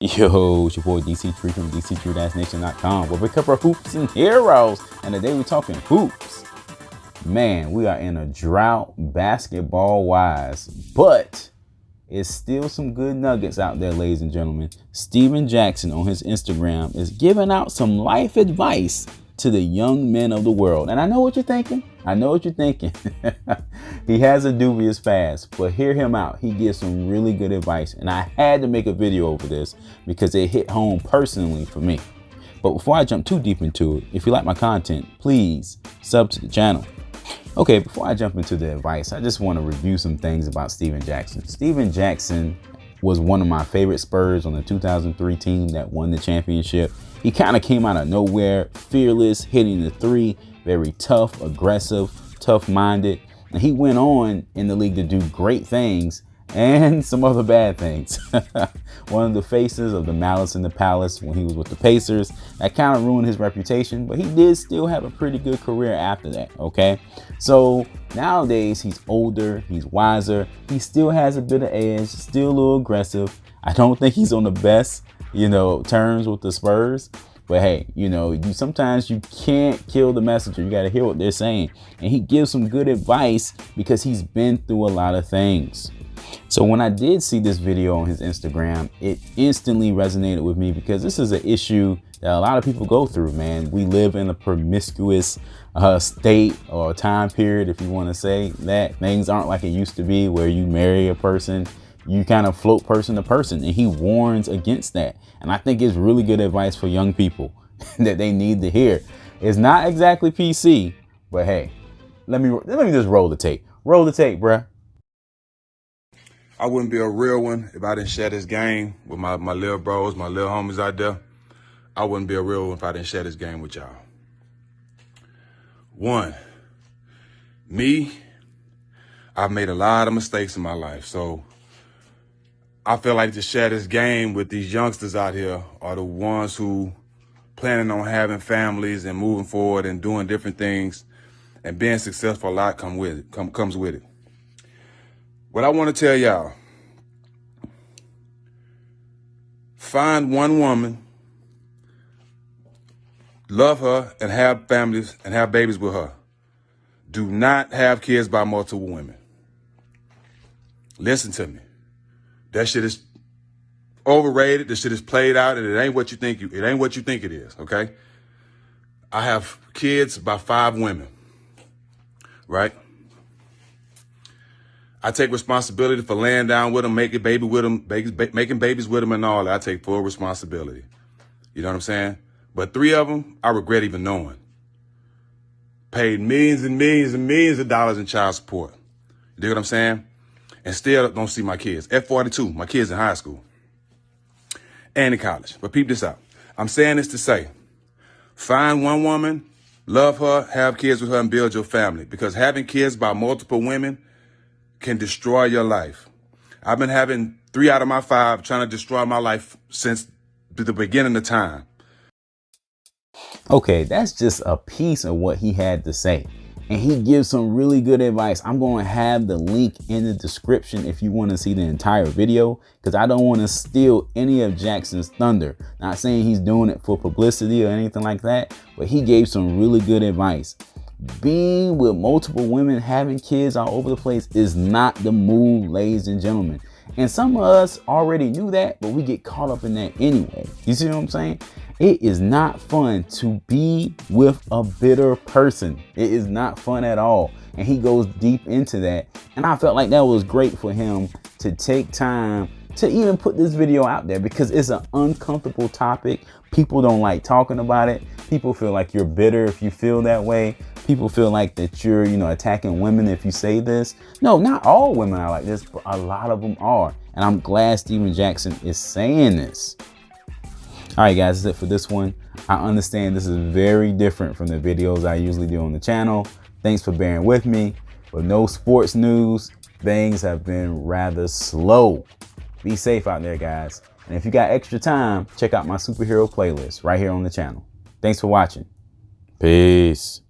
Yo, it's your boy DC3 from dctre-nation.com, where we cover hoops and heroes. And today we're talking hoops. Man, we are in a drought basketball wise, but it's still some good nuggets out there, ladies and gentlemen. Stephen Jackson on his Instagram is giving out some life advice to the young men of the world. And I know what you're thinking. He has a dubious past, but hear him out. He gives some really good advice. And I had to make a video over this because it hit home personally for me. But before I jump too deep into it, if you like my content, please sub to the channel. Okay, before I jump into the advice, I just want to review some things about Stephen Jackson. Stephen Jackson was one of my favorite Spurs on the 2003 team that won the championship. He kind of came out of nowhere, fearless, hitting the three, very tough, aggressive, tough-minded. And he went on in the league to do great things and some other bad things. One of the faces of the Malice in the Palace when he was with the Pacers. That kind of ruined his reputation, but he did still have a pretty good career after that, okay? So nowadays, he's older, he's wiser, he still has a bit of edge, still a little aggressive. I don't think he's on the best, terms with the Spurs. But hey, sometimes you can't kill the messenger. You got to hear what they're saying. And he gives some good advice because he's been through a lot of things. So when I did see this video on his Instagram, it instantly resonated with me because this is an issue that a lot of people go through, man. We live in a promiscuous state or time period, if you want to say that. Things aren't like it used to be where you marry a person, you kind of float person to person, and he warns against that. And I think it's really good advice for young people that they need to hear. It's not exactly PC, but hey, let me just roll the tape. Roll the tape, bruh. I wouldn't be a real one if I didn't share this game with my little bros, my little homies out there. I wouldn't be a real one if I didn't share this game with y'all. One, me, I've made a lot of mistakes in my life. So I feel like to share this game with these youngsters out here are the ones who planning on having families and moving forward and doing different things and being successful. A lot comes with it. What I want to tell y'all, find one woman, love her, and have families and have babies with her. Do not have kids by multiple women. Listen to me. That shit is overrated. This shit is played out, and it ain't what you think it is, okay? I have kids by 5 women, right? I take responsibility for laying down with them, making babies with them and all that. I take full responsibility. You know what I'm saying? But 3 of them, I regret even knowing. Paid millions and millions and millions of dollars in child support. You dig what I'm saying? And still don't see my kids. At 42, my kids in high school and in college. But peep this out. I'm saying this to say, find one woman, love her, have kids with her, and build your family. Because having kids by multiple women can destroy your life. I've been having 3 out of my 5 trying to destroy my life since the beginning of time. Okay, that's just a piece of what he had to say. And he gives some really good advice. I'm going to have the link in the description if you want to see the entire video, because I don't want to steal any of Jackson's thunder. Not saying he's doing it for publicity or anything like that, but he gave some really good advice. Being with multiple women, having kids all over the place is not the move, ladies and gentlemen. And some of us already knew that, but we get caught up in that anyway. You see what I'm saying? It is not fun to be with a bitter person. It is not fun at all. And he goes deep into that. And I felt like that was great for him to take time to even put this video out there because it's an uncomfortable topic. People don't like talking about it. People feel like you're bitter if you feel that way. People feel like that you're, attacking women if you say this. No, not all women are like this, but a lot of them are. And I'm glad Stephen Jackson is saying this. All right, guys, that's it for this one. I understand this is very different from the videos I usually do on the channel. Thanks for bearing with me. With no sports news, things have been rather slow. Be safe out there, guys. And if you got extra time, check out my superhero playlist right here on the channel. Thanks for watching. Peace.